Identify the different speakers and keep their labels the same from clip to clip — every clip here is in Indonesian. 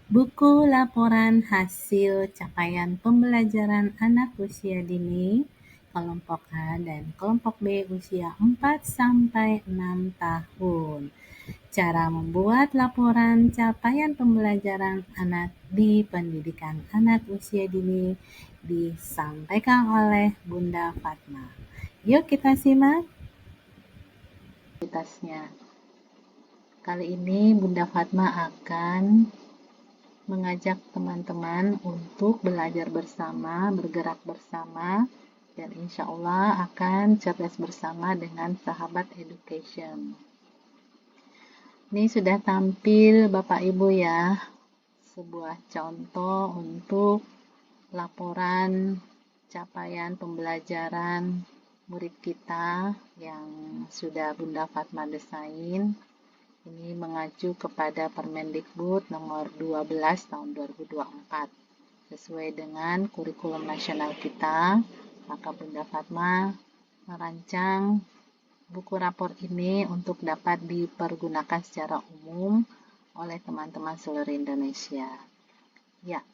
Speaker 1: Buku laporan hasil capaian pembelajaran anak usia dini, kelompok A dan kelompok B usia 4-6 tahun. Cara membuat laporan capaian pembelajaran anak di pendidikan anak usia dini disampaikan oleh Bunda Fatma. Yuk kita simak aktivitasnya. Kali ini Bunda Fatma akan mengajak teman-teman untuk belajar bersama, bergerak bersama, dan insya Allah akan cerdas bersama dengan sahabat education. Ini sudah tampil Bapak Ibu ya, sebuah contoh untuk laporan capaian pembelajaran murid kita yang sudah Bunda Fatma desain. Ini mengacu kepada Permendikbud nomor 12 tahun 2024. Sesuai dengan kurikulum nasional kita, maka Bunda Fatma merancang buku rapor ini untuk dapat dipergunakan secara umum oleh teman-teman seluruh Indonesia. Ya,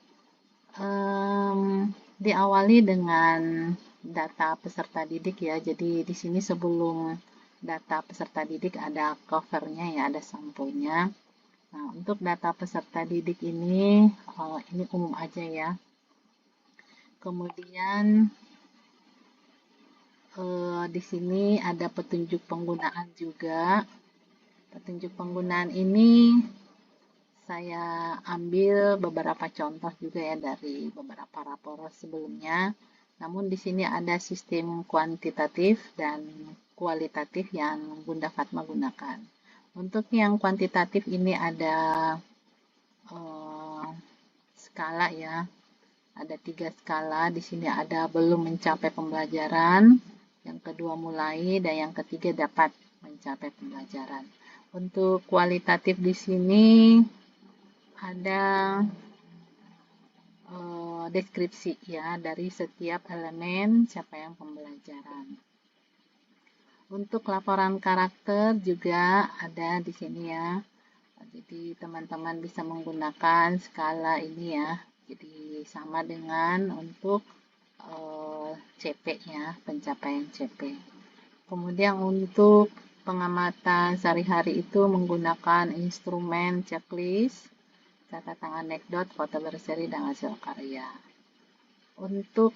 Speaker 1: diawali dengan data peserta didik ya. Jadi di sini sebelum data peserta didik ada covernya ya, ada sampulnya. Nah, untuk data peserta didik ini umum aja ya. Kemudian di sini ada petunjuk penggunaan juga. Petunjuk penggunaan ini saya ambil beberapa contoh juga ya dari beberapa rapor sebelumnya. Namun di sini ada sistem kuantitatif dan kualitatif yang Bunda Fatma gunakan. Untuk yang kuantitatif ini ada skala ya. Ada 3 skala. Di sini ada belum mencapai pembelajaran, yang kedua mulai, dan yang ketiga dapat mencapai pembelajaran. Untuk kualitatif di sini ada deskripsi ya dari setiap elemen capaian pembelajaran. Untuk laporan karakter juga ada di sini ya. Jadi teman-teman bisa menggunakan skala ini ya. Jadi sama dengan untuk CP ya, pencapaian CP. Kemudian untuk pengamatan sehari-hari itu menggunakan instrumen checklist, catatan anekdot, foto berseri, dan hasil karya. Untuk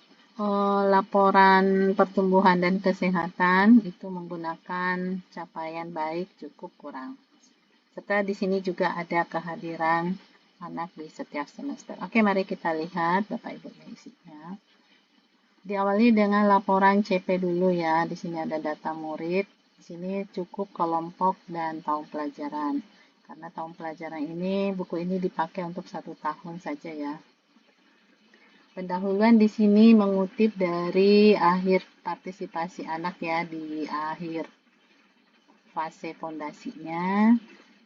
Speaker 1: laporan pertumbuhan dan kesehatan itu menggunakan capaian baik, cukup, kurang. Serta di sini juga ada kehadiran anak di setiap semester. Oke, mari kita lihat Bapak Ibu isinya. Diawali dengan laporan CP dulu ya. Di sini ada data murid. Di sini cukup kelompok dan tahun pelajaran. Karena tahun pelajaran ini, buku ini dipakai untuk 1 tahun saja ya. Pendahuluan di sini mengutip dari akhir partisipasi anak ya, di akhir fase fondasinya.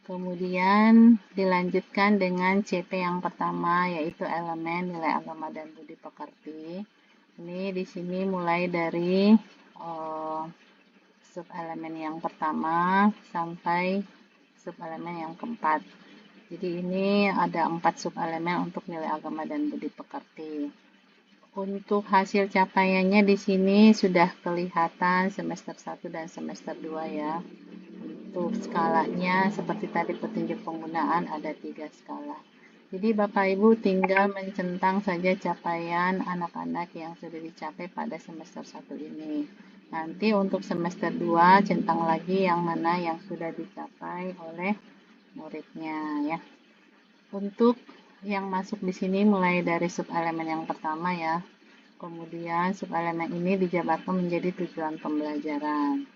Speaker 1: Kemudian dilanjutkan dengan CP yang pertama, yaitu elemen nilai agama dan budi pekerti. Ini di sini mulai dari subelemen yang pertama sampai subelemen yang keempat. Jadi ini ada 4 subelemen untuk nilai agama dan budi pekerti. Untuk hasil capaiannya di sini sudah kelihatan semester 1 dan semester 2 ya. Untuk skalanya seperti tadi petunjuk penggunaan ada 3 skala. Jadi Bapak Ibu tinggal mencentang saja capaian anak-anak yang sudah dicapai pada semester 1 ini. Nanti untuk semester 2 centang lagi yang mana yang sudah dicapai oleh muridnya ya. Untuk yang masuk di sini mulai dari subelemen yang pertama ya. Kemudian subelemen ini dijabarkan menjadi tujuan pembelajaran.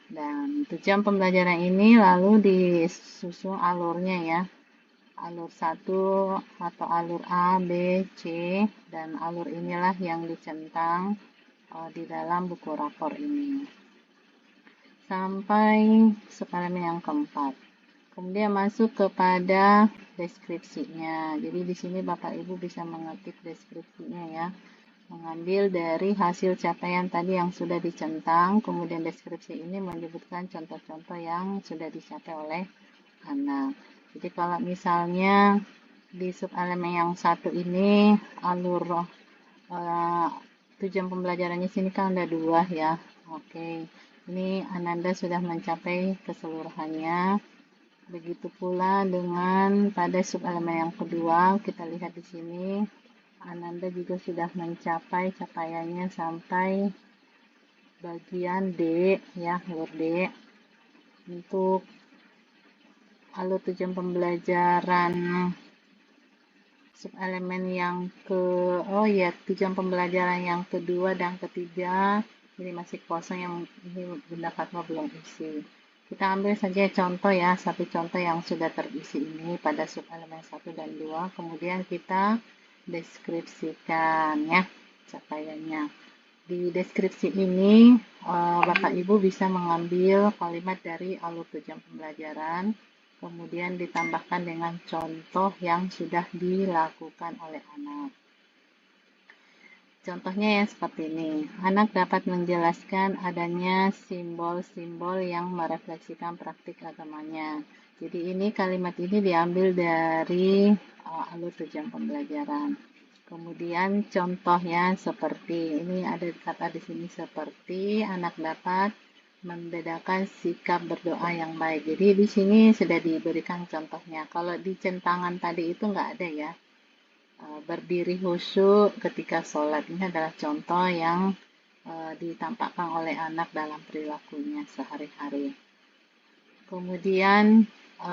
Speaker 1: Dan tujuan pembelajaran ini lalu disusun alurnya ya. Alur 1 atau alur A, B, C, dan alur inilah yang dicentang di dalam buku rapor ini. Sampai subelemen yang keempat. Kemudian masuk kepada deskripsinya. Jadi di sini Bapak Ibu bisa mengetik deskripsinya ya. Mengambil dari hasil capaian tadi yang sudah dicentang, kemudian deskripsi ini menyebutkan contoh-contoh yang sudah dicapai oleh anak. Jadi kalau misalnya di subelemen yang satu ini alur tujuan pembelajarannya sini kan ada 2 ya. Oke, ini Ananda sudah mencapai keseluruhannya. Begitu pula dengan pada subelemen yang kedua, kita lihat di sini Ananda juga sudah mencapai capaiannya sampai bagian D ya, alur D. Untuk alur tujuan pembelajaran subelemen yang tujuan pembelajaran yang kedua dan ketiga ini masih kosong, yang ini Bunda Fatma belum isi. Kita ambil saja contoh ya, satu contoh yang sudah terisi ini pada subelemen 1 dan 2, kemudian kita deskripsikan ya capaiannya. Di deskripsi ini Bapak Ibu bisa mengambil kalimat dari alur tujuan pembelajaran, kemudian ditambahkan dengan contoh yang sudah dilakukan oleh anak. Contohnya yang seperti ini. Anak dapat menjelaskan adanya simbol-simbol yang merefleksikan praktik agamanya. Jadi ini kalimat ini diambil dari alur tujuan pembelajaran. Kemudian contohnya seperti ini, ada kata di sini seperti anak dapat membedakan sikap berdoa yang baik. Jadi di sini sudah diberikan contohnya. Kalau di centangan tadi itu nggak ada ya. Berdiri khusyuk ketika sholat ini adalah contoh yang ditampakkan oleh anak dalam perilakunya sehari-hari. Kemudian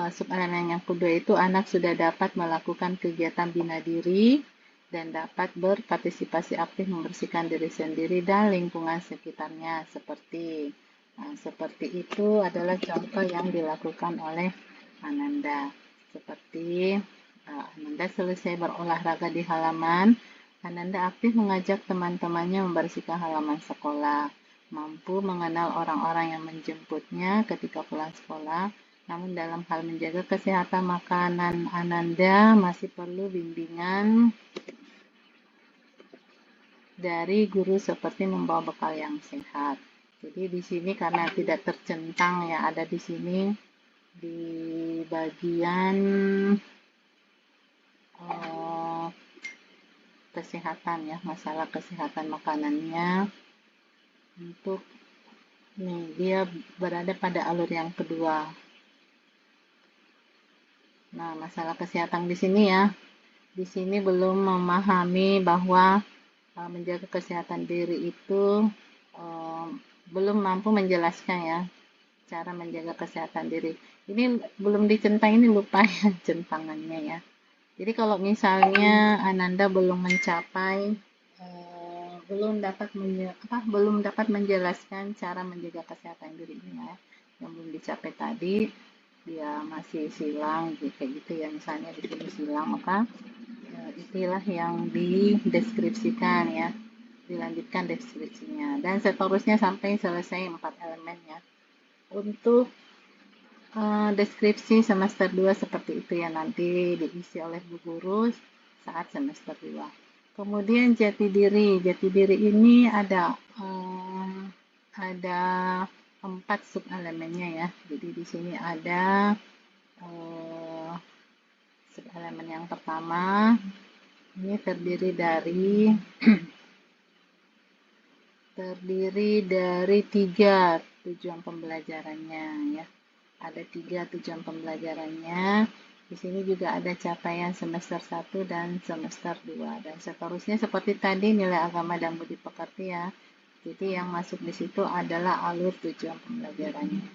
Speaker 1: subelemen yang kedua itu anak sudah dapat melakukan kegiatan bina diri dan dapat berpartisipasi aktif membersihkan diri sendiri dan lingkungan sekitarnya seperti itu adalah contoh yang dilakukan oleh Ananda. Seperti Ananda selesai berolahraga di halaman, Ananda aktif mengajak teman-temannya membersihkan halaman sekolah, mampu mengenal orang-orang yang menjemputnya ketika pulang sekolah. Namun dalam hal menjaga kesehatan makanan Ananda masih perlu bimbingan dari guru seperti membawa bekal yang sehat. Jadi di sini karena tidak tercentang ya, ada di sini di bagian kesehatan ya, masalah kesehatan makanannya. Untuk nih dia berada pada alur yang kedua. Nah, masalah kesehatan di sini ya. Di sini belum memahami bahwa menjaga kesehatan diri itu belum mampu menjelaskan ya cara menjaga kesehatan diri. Ini belum dicentang, ini lupa ya centangannya ya. Jadi kalau misalnya Ananda belum mencapai belum dapat menjelaskan cara menjaga kesehatan dirinya yang belum dicapai tadi, dia masih silang kayak gitu ya, misalnya di sini silang, maka itulah yang dideskripsikan ya, dilanjutkan deskripsinya dan seterusnya sampai selesai 4 elemen ya. Untuk deskripsi semester 2 seperti itu ya, nanti diisi oleh Bu Guru saat semester 2. Kemudian jati diri ini ada 4 subelemennya ya. Jadi di sini ada subelemen yang pertama ini terdiri dari 3 tujuan pembelajarannya ya. Ada 3 tujuan pembelajarannya. Di sini juga ada capaian semester 1 dan semester 2 dan seterusnya seperti tadi nilai agama dan budi pekerti ya. Jadi yang masuk di situ adalah alur tujuan pembelajarannya.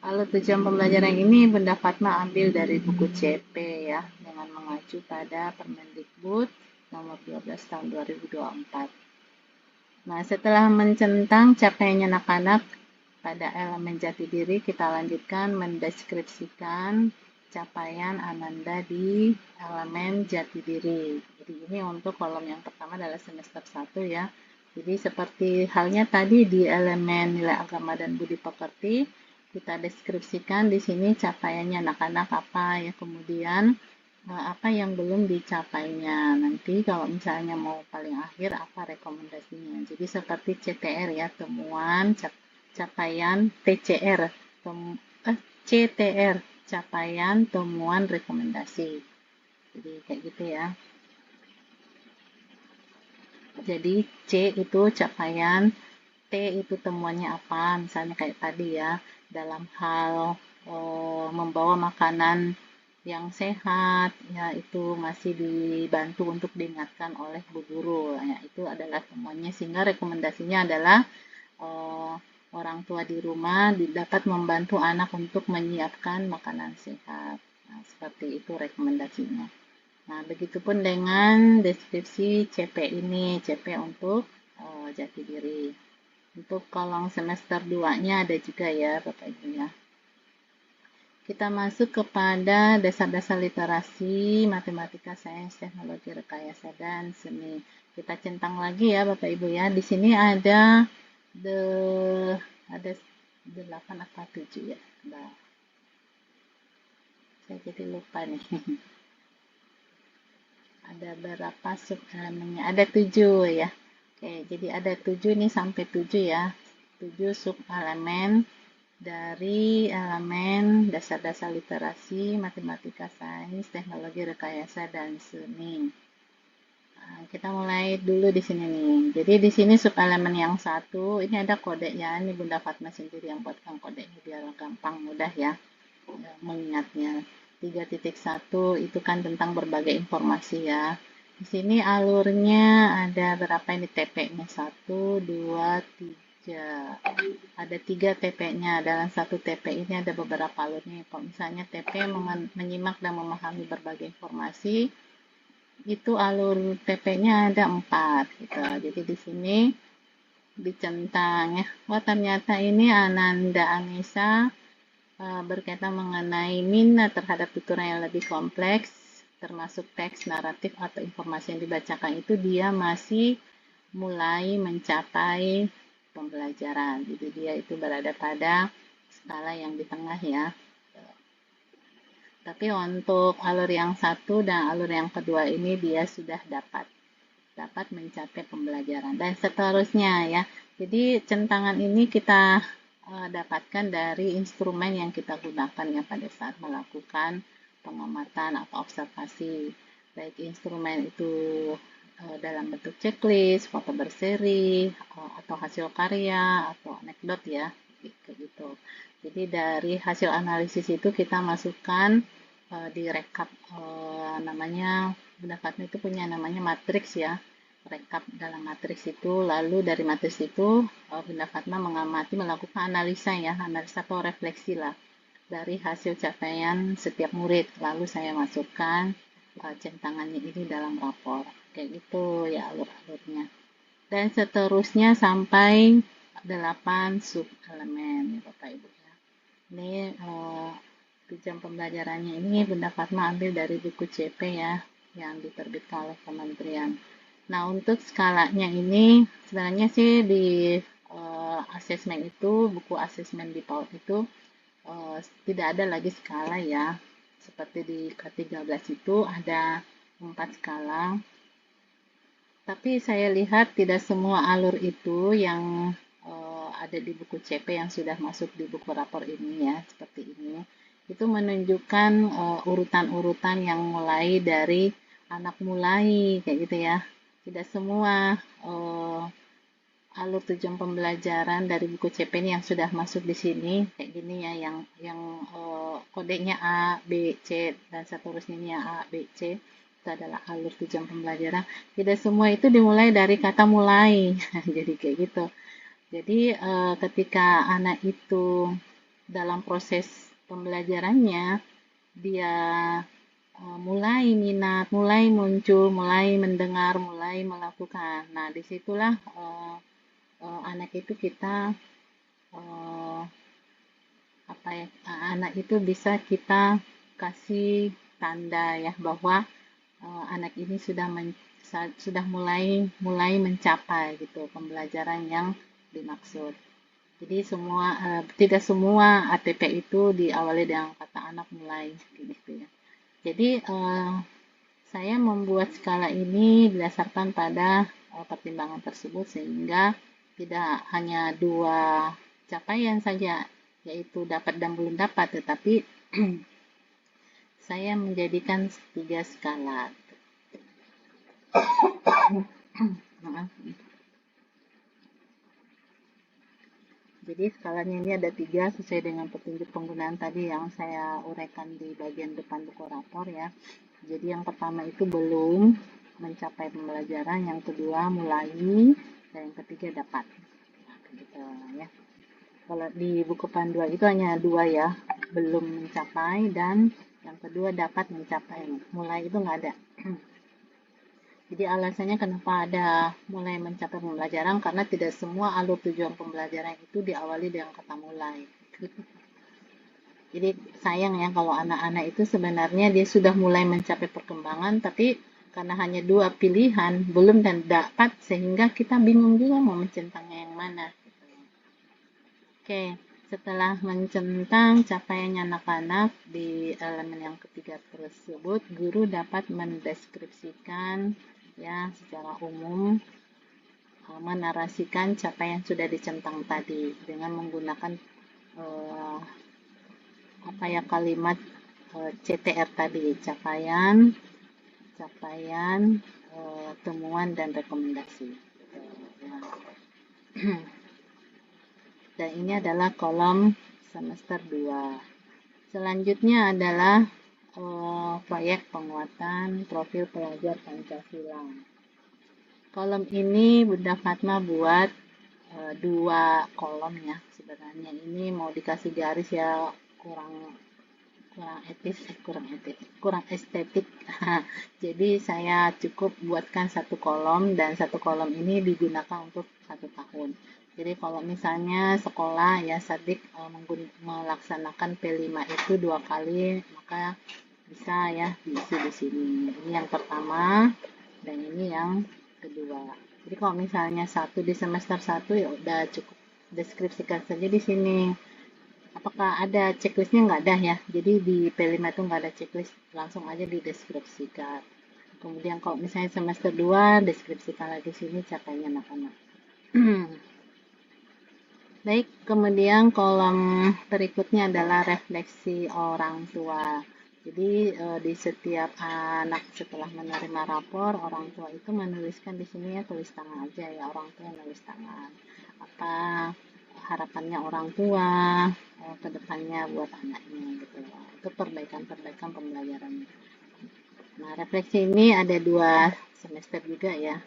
Speaker 1: Alur tujuan pembelajaran ini Bunda Fatma ambil dari buku CP ya, dengan mengacu pada Permendikbud nomor 12 tahun 2024. Nah, setelah mencentang capaiannya anak-anak pada elemen jati diri, kita lanjutkan mendeskripsikan capaian Ananda di elemen jati diri. Jadi ini untuk kolom yang pertama adalah semester 1 ya. Jadi seperti halnya tadi di elemen nilai agama dan budi pekerti, kita deskripsikan di sini capaiannya anak-anak apa ya, kemudian apa yang belum dicapainya. Nanti kalau misalnya mau paling akhir apa rekomendasinya. Jadi seperti CTR ya, temuan capaian TCR, CTR, capaian temuan rekomendasi. Jadi kayak gitu ya. Jadi C itu capaian, T itu temuannya apa, misalnya kayak tadi ya, dalam hal membawa makanan yang sehat, ya itu masih dibantu untuk diingatkan oleh bu guru, ya itu adalah temuannya, sehingga rekomendasinya adalah eh, orang tua di rumah dapat membantu anak untuk menyiapkan makanan sehat. Nah, seperti itu rekomendasinya. Nah, begitupun dengan deskripsi CP ini, CP untuk jati diri. Untuk kolom semester 2-nya ada juga ya, Bapak Ibu ya. Kita masuk kepada dasar-dasar literasi, matematika, sains, teknologi, rekayasa, dan seni. Kita centang lagi ya, Bapak Ibu ya. Di sini ada ada 8 atau 7 ya. Nah, saya jadi lupa nih. Ada berapa sub elemennya? Ada 7 ya. Oke, jadi ada 7 nih sampai 7 ya. 7 sub elemen dari elemen dasar-dasar literasi, matematika, sains, teknologi, rekayasa, dan seni. Nah, kita mulai dulu di sini nih. Jadi di sini sub elemen yang satu, ini ada kodenya. Ini Bunda Fatma sendiri yang buatkan kodenya biar gampang mudah ya mengingatnya. 3.1 itu kan tentang berbagai informasi ya. Di sini alurnya ada berapa ini TP-nya? 1, 2, 3. Ada 3 TP-nya. Dalam satu TP ini ada beberapa alurnya. Kalau misalnya TP menyimak dan memahami berbagai informasi, itu alur TP-nya ada 4 gitu. Jadi di sini dicentang ya. Wah, ternyata ini Ananda Anissa berkaitan mengenai minat terhadap tuturan yang lebih kompleks, termasuk teks, naratif, atau informasi yang dibacakan itu dia masih mulai mencapai pembelajaran. Jadi dia itu berada pada skala yang di tengah ya. Tapi untuk alur yang satu dan alur yang kedua ini dia sudah dapat mencapai pembelajaran dan seterusnya ya. Jadi centangan ini kita dapatkan dari instrumen yang kita gunakan ya pada saat melakukan pengamatan atau observasi. Baik instrumen itu dalam bentuk checklist, foto berseri, atau hasil karya, atau anekdot ya, gitu. Jadi dari hasil analisis itu kita masukkan di rekap namanya Bunda Fatma itu punya namanya matriks ya, rekap dalam matriks itu, lalu dari matriks itu Bunda Fatma mengamati, melakukan analisa ya, analisa atau refleksi lah dari hasil capaian setiap murid, lalu saya masukkan centangannya ini dalam rapor, kayak gitu ya alur-alurnya, dan seterusnya sampai 8 sub elemen ya Bapak Ibu ya. Ini jam pembelajarannya ini Bunda Fatma ambil dari buku CP ya, yang diterbitkan oleh Kementerian. Nah, untuk skalanya ini sebenarnya sih di asesmen itu, buku asesmen di PAUD itu tidak ada lagi skala ya. Seperti di K13 itu ada 4 skala. Tapi saya lihat tidak semua alur itu yang ada di buku CP yang sudah masuk di buku rapor ini ya, seperti ini. Itu menunjukkan urutan-urutan yang mulai dari anak mulai kayak gitu ya. Tidak semua alur tujuan pembelajaran dari buku CP ini yang sudah masuk di sini kayak gini ya, yang kodenya A, B, C dan seterusnya ini ya, A, B, C itu adalah alur tujuan pembelajaran. Tidak semua itu dimulai dari kata mulai. Jadi kayak gitu. Jadi ketika anak itu dalam proses pembelajarannya dia mulai minat, mulai muncul, mulai mendengar, mulai melakukan. Nah, disitulah anak itu kita apa ya, anak itu bisa kita kasih tanda ya bahwa anak ini sudah mulai mencapai gitu pembelajaran yang dimaksud. Jadi tidak semua ATP itu diawali dengan kata anak mulai gitu ya. Jadi saya membuat skala ini berdasarkan pada pertimbangan tersebut sehingga tidak hanya 2 capaian saja, yaitu dapat dan belum dapat, tetapi saya menjadikan 3 skala. Maaf. Jadi skalanya ini ada 3 sesuai dengan petunjuk penggunaan tadi yang saya uraikan di bagian depan buku rapor ya. Jadi yang pertama itu belum mencapai pembelajaran, yang kedua mulai, dan yang ketiga dapat. Nah, gitu ya. Kalau di buku panduan itu hanya 2 ya, belum mencapai dan yang kedua dapat mencapai. Mulai itu nggak ada. Jadi alasannya kenapa ada mulai mencapai pembelajaran, karena tidak semua alur tujuan pembelajaran itu diawali dengan kata mulai. Jadi sayang ya kalau anak-anak itu sebenarnya dia sudah mulai mencapai perkembangan, tapi karena hanya 2 pilihan, belum dan dapat, sehingga kita bingung juga mau mencentangnya yang mana. Oke, setelah mencentang capaiannya anak-anak di elemen yang ketiga tersebut, guru dapat mendeskripsikan ya secara umum, menarasikan capaian sudah dicentang tadi dengan menggunakan kalimat CTR tadi, capaian, temuan dan rekomendasi. Dan ini adalah kolom semester 2. Selanjutnya adalah proyek penguatan profil pelajar Pancasila. Kolom ini Bunda Fatma buat 2 kolom ya. Sebenarnya ini mau dikasih garis ya kurang estetik. Jadi saya cukup buatkan 1 kolom, dan 1 kolom ini digunakan untuk 1 tahun. Jadi kalau misalnya sekolah ya Sadik melaksanakan P5 itu 2 kali, maka bisa ya diisi di sini. Ini yang pertama dan ini yang kedua. Jadi kalau misalnya 1 di semester 1 ya udah cukup deskripsikan saja di sini. Apakah ada checklistnya? Nggak ada ya. Jadi di P5 itu nggak ada checklist, langsung aja dideskripsikan. Kemudian kalau misalnya semester 2, deskripsikan lagi sini capaiannya anak-anak. Baik, kemudian kolom berikutnya adalah refleksi orang tua. Jadi di setiap anak setelah menerima rapor, orang tua itu menuliskan di sini ya, tulis tangan aja ya, orang tua nulis tangan. Apa harapannya orang tua ke depannya buat anaknya gitu. Itu perbaikan pembelajaran. Nah, refleksi ini ada 2 semester juga ya.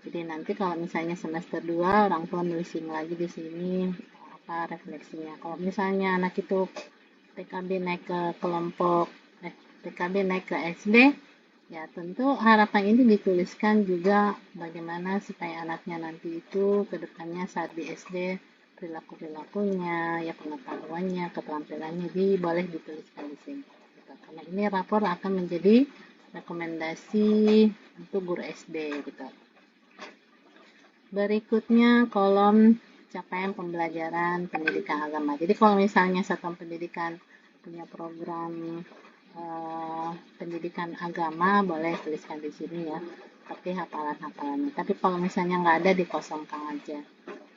Speaker 1: Jadi nanti kalau misalnya semester 2 orang tua nulisin lagi di sini apa refleksinya. Kalau misalnya anak itu PKB naik ke PKB naik ke SD, ya tentu harapan ini dituliskan juga bagaimana supaya anaknya nanti itu ke depannya saat di SD perilakunya, ya pengetahuannya, keterampilannya boleh dituliskan di sini. Karena ini rapor akan menjadi rekomendasi untuk guru SD gitu. Berikutnya kolom capaian pembelajaran pendidikan agama. Jadi kalau misalnya satuan pendidikan punya program pendidikan agama, boleh tuliskan di sini ya. Tapi hafalan-hafalannya. Tapi kalau misalnya nggak ada, dikosongkan aja.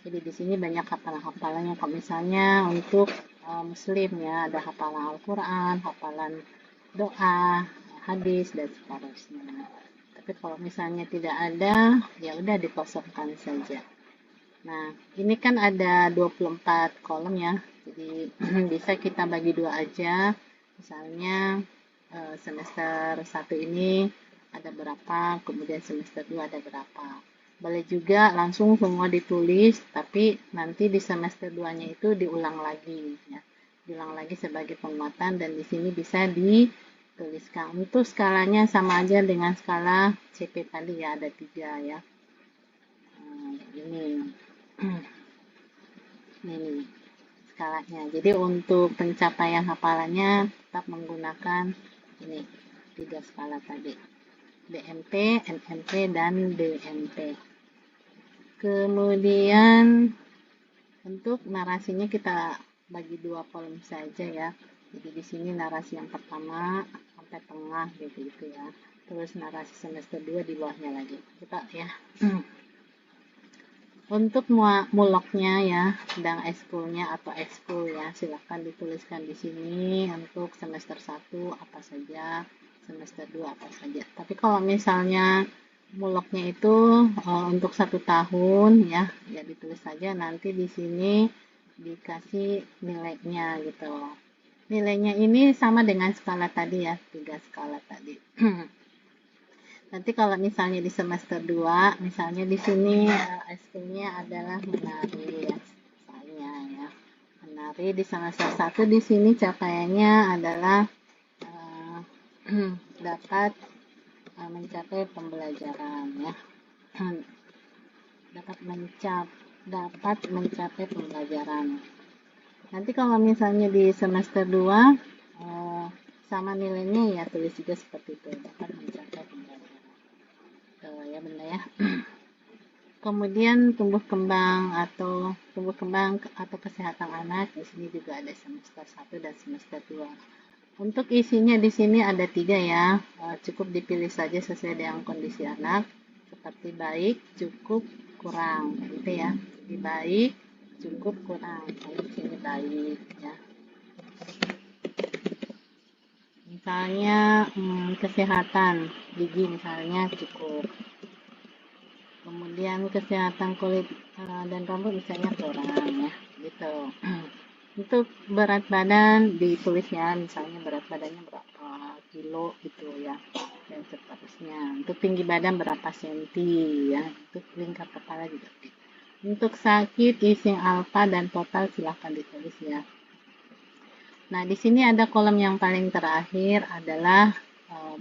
Speaker 1: Jadi di sini banyak hafalan-hafalannya. Kalau misalnya untuk Muslim ya, ada hafalan Al-Quran, hafalan doa, hadis dan seterusnya. Tapi kalau misalnya tidak ada, ya udah dikosongkan saja. Nah, ini kan ada 24 kolom ya. Jadi bisa kita bagi 2 aja. Misalnya semester 1 ini ada berapa, kemudian semester 2 ada berapa. Boleh juga langsung semua ditulis, tapi nanti di semester 2-nya itu diulang lagi ya. Diulang lagi sebagai penguatan, dan di sini bisa dituliskan. Untuk skalanya sama aja dengan skala CP tadi ya, ada 3 ya. Ini skalanya. Jadi untuk pencapaian hafalannya tetap menggunakan ini 3 skala tadi. BMP, NMP, dan DMP. Kemudian untuk narasinya kita bagi 2 kolom saja ya. Jadi di sini narasi yang pertama sampai tengah gitu ya. Terus narasi semester 2 di bawahnya lagi. Kita ya. Untuk muloknya ya, sedang ekskulnya atau ekskul ya, silahkan dituliskan di sini untuk semester 1 apa saja, semester 2 apa saja. Tapi kalau misalnya muloknya itu untuk 1 tahun ya, ya ditulis saja, nanti di sini dikasih nilainya gitu. Nilainya ini sama dengan skala tadi ya, 3 skala tadi. Nanti kalau misalnya di semester 2, misalnya di sini SK-nya adalah menari ya, misalnya ya. Menari di semester 1 di sini capaiannya adalah dapat mencapai pembelajaran ya. dapat mencapai pembelajaran. Nanti kalau misalnya di semester 2 sama nilainya ya tulis juga seperti itu, dapat mencapai pembelajaran. Ya benda ya. Kemudian tumbuh kembang atau kesehatan anak, di sini juga ada semester 1 dan semester 2. Untuk isinya di sini ada 3 ya. Cukup dipilih saja sesuai dengan kondisi anak, seperti baik, cukup, kurang, gitu ya. Di baik, cukup, kurang. Kalau di sini baik ya. Misalnya kesehatan gigi misalnya cukup. Kemudian kesehatan kulit dan rambut misalnya kurang ya, gitu. Untuk berat badan ditulis ya, misalnya berat badannya berapa kilo gitu ya, dan seterusnya. Untuk tinggi badan berapa senti ya, untuk lingkar kepala juga. Untuk sakit, ising alfa dan total silahkan ditulis ya. Nah, di sini ada kolom yang paling terakhir adalah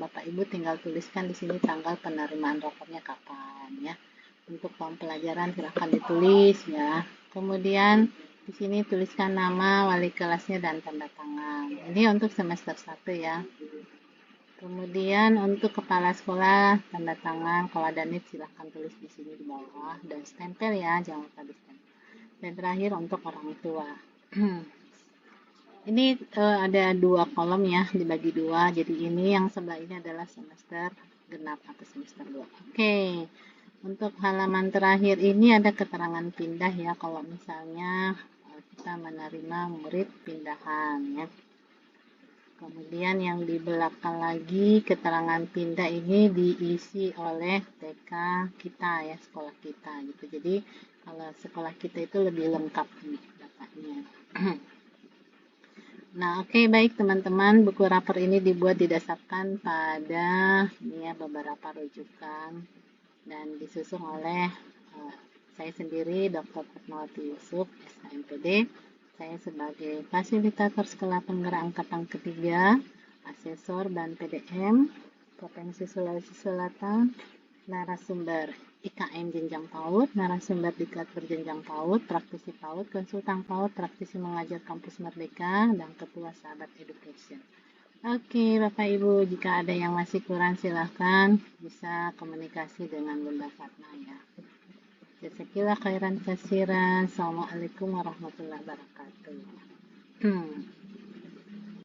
Speaker 1: Bapak Ibu tinggal tuliskan di sini tanggal penerimaan raportnya kapan ya. Untuk form pelajaran silahkan ditulis ya. Kemudian di sini tuliskan nama wali kelasnya dan tanda tangan. Ini untuk semester 1 ya. Kemudian untuk kepala sekolah tanda tangan, kalau ada NIP silahkan tulis di sini di bawah dan stempel ya, jangan lupa di stempel. Dan terakhir untuk orang tua. Ini ada 2 kolom ya, dibagi 2. Jadi ini yang sebelah ini adalah semester genap atau semester 2. Oke. Untuk halaman terakhir ini ada keterangan pindah ya, kalau misalnya kita menerima murid pindahan ya. Kemudian yang di belakang lagi keterangan pindah ini diisi oleh TK kita ya, sekolah kita gitu. Jadi kalau sekolah kita itu lebih lengkap nih datanya. Nah, oke, baik teman-teman, buku rapor ini dibuat didasarkan pada ini ya, beberapa rujukan dan disusun oleh saya sendiri, Dr. Fatmawati Yusuf, SHMPD. Saya sebagai fasilitator sekolah penggerak angkatan ketiga, asesor dan PDM, Provinsi Sulawesi Selatan, narasumber IKM jenjang PAUD, narasumber diklat berjenjang PAUD, praktisi PAUD, konsultan PAUD, praktisi mengajar kampus Merdeka, dan ketua Sahabat Education. Oke, Bapak Ibu, jika ada yang masih kurang silahkan bisa komunikasi dengan Bunda Fatma ya. Jazakallahu khairan katsiran. Assalamualaikum warahmatullahi wabarakatuh.